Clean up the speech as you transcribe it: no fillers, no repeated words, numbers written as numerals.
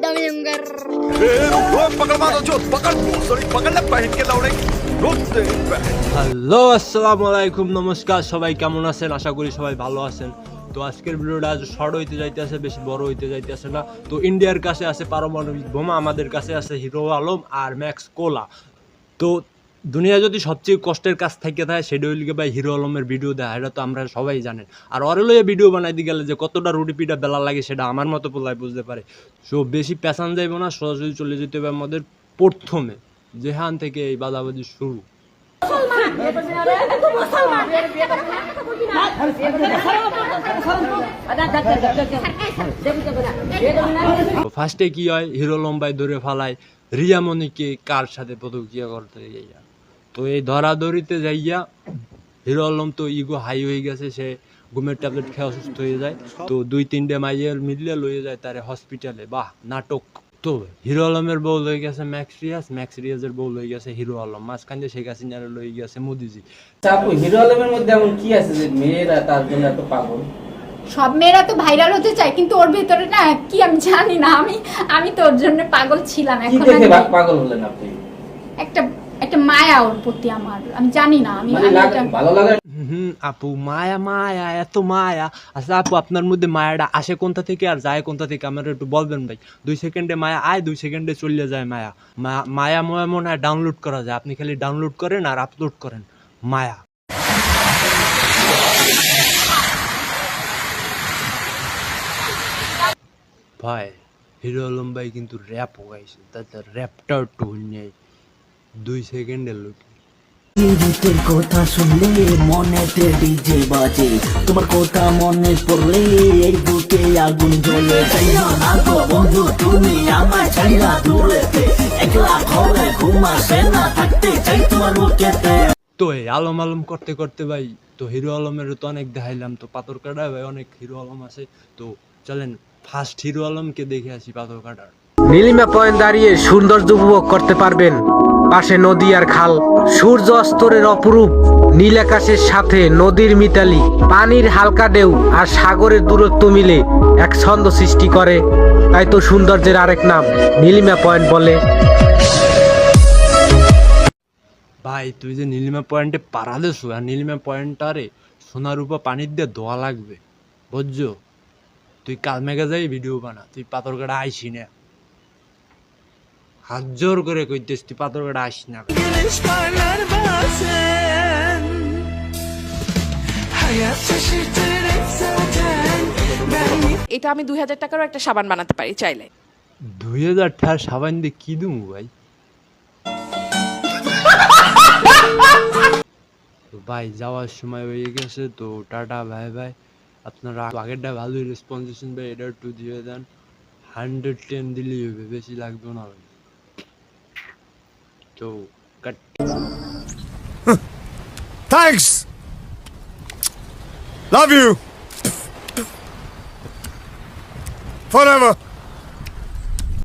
Damilunggar. Hello আসসালামু আলাইকুম, নমস্কার। সবাই কেমন আছেন? আশা করি সবাই ভালো আছেন। তো আজকের ভিডিওটা আজ শর্ট হইতে যাইতেছে, বেশি বড় হইতে যাইতেছে না। তো ইন্ডিয়ার কাছে আছে পারমাণবিক বোমা, আমাদের কাছে আছে হিরো আলম আর ম্যাক্স কোলা। তো দুনিয়া যদি সবচেয়ে কষ্টের কাজ থেকে থাকে সেটা হইলে ভাই হিরো আলমের ভিডিও দেয়, এটা তো আমরা সবাই জানেন। আর ওরে লইয়া ভিডিও বানাইতে গেলে যে কতটা রুটি পিঠা বেলা লাগে সেটা আমার মতো পোলায় বুঝতে পারে। সো বেশি পেছান যাইব না, সরাসরি চলে যেতে হবে আমাদের প্রথমে যেখান থেকে এই বাদাবাদি শুরু। ফার্স্টে কি হয়, হিরো লম্বাই ধরে ফালায় রিয়ামণিকে কার সাথে প্রতিক্রিয়া করতে যাইয়া। তো এই ধরাধরিতে যাইয়া হিরো আলম তো ইগো হাই হয়ে গেছে, সে ঘুমের ট্যাবলেট খেয়ে অসুস্থ হয়ে যায়। তো 2-3টে মাইয়ের মিললে লইয়ে যায় তারে হসপিটালে। বাহ, নাটক। তো হিরো আলমের বউ লয়ে গেছে ম্যাক্স রিয়াজের বউ লয়ে গেছে হিরো আলম, মাঝখানে শেখ হাসিনার লয়ে গেছে মোদিজি। আপু, হিরো আলমের মধ্যে এমন কি আছে যে মেয়েরা তার জন্য এত পাগল? সব মেয়েরা তো ভাইরাল হতে চায়, কিন্তু ওর ভিতরে না কি আমি জানি না। আমি তো ওর জন্য পাগল ছিলাম। কি এখন দেখে পাগল হলেন আপনি? একটা মায়া ওর প্রতি আমার, আমি জানি না। ভালো লাগে। আপু, মায়া এত মায়া। আচ্ছা আপু, আপনার মধ্যে মায়াটা আসে কোনটা থেকে আর যায় কোনটা থেকে আমার একটু বলবেন ভাই? 2 সেকেন্ডে মায়া আয়, 2 সেকেন্ডে চলে যায় মায়া। মায়া মনে হয় ডাউনলোড করা যায়, আপনি খালি ডাউনলোড করেন আর আপলোড করেন মায়া। ভাই হিরো আলম ভাই কিন্তু র্যাপ গাইছে, তাদের র্যাপটা একটু নেই 2 সেকেন্ডের লোক। তোর কথা শুনলে মনেতে ডিজে বাজে, তোমার কথা মনে পড়লে এই বুকে আগুন জ্বলে। যাইও না গো বন্ধু তুমি আমার ছাইরা দূরেতে, একলা ঘরে ঘুম আসে না, থাকতে চাই তোমার বুকেতে। তো এই আলম করতে করতে ভাই, তো হিরো আলমের তো অনেক দেখাইলাম। তো পাথর কাটায় ভাই অনেক হিরো আলম আছে। তো চলেন ফার্স্ট হিরো আলমকে দেখে আসি পাথর কাটার। নীলিমা পয়েন্ট দাঁড়িয়ে সৌন্দর্য উপভোগ করতে পারবেন। পাশে নদী আর খাল, সূর্য অস্তরের অপরূপ নীল আকাশের সাথে নদীর মিতালি, পানির হালকা ঢেউ আর সাগরের দূরত্ব মিলে এক ছন্দ সৃষ্টি করে। তাই তো সৌন্দর্যের আরেক নাম নীলিমা পয়েন্ট বলে। ভাই তুই যে নীলিমা পয়েন্টে পাড়া দেছো, আর নীলিমা পয়েন্টটারে সোনার উপর পানির দিয়ে ধোয়া লাগবে, বুঝছো? তুই কাল মেঘা যাই ভিডিও বানা, তুই পাথর কাটা আইসি না। হাত জোর করে কইতেছ তুই পাথর কাটা আইস না। এটা আমি 2000 টাকারও একটা সাবান বানাতে পারি চাইলে। 2000 টাকার সাবান দিয়ে কি দিমু ভাই? তো ভাই যাওয়ার সময় হয়ে গেছে, তো টাটা ভাই ভাই। আপনারা আগেরটা ভালোই রেসপন্স দিচ্ছেন ভাই, এটা একটু দিয়ে দেন। 110 দিলেই হবে, বেশি লাগবে না ভাই। তো কাট। Thanks. Love you. Forever.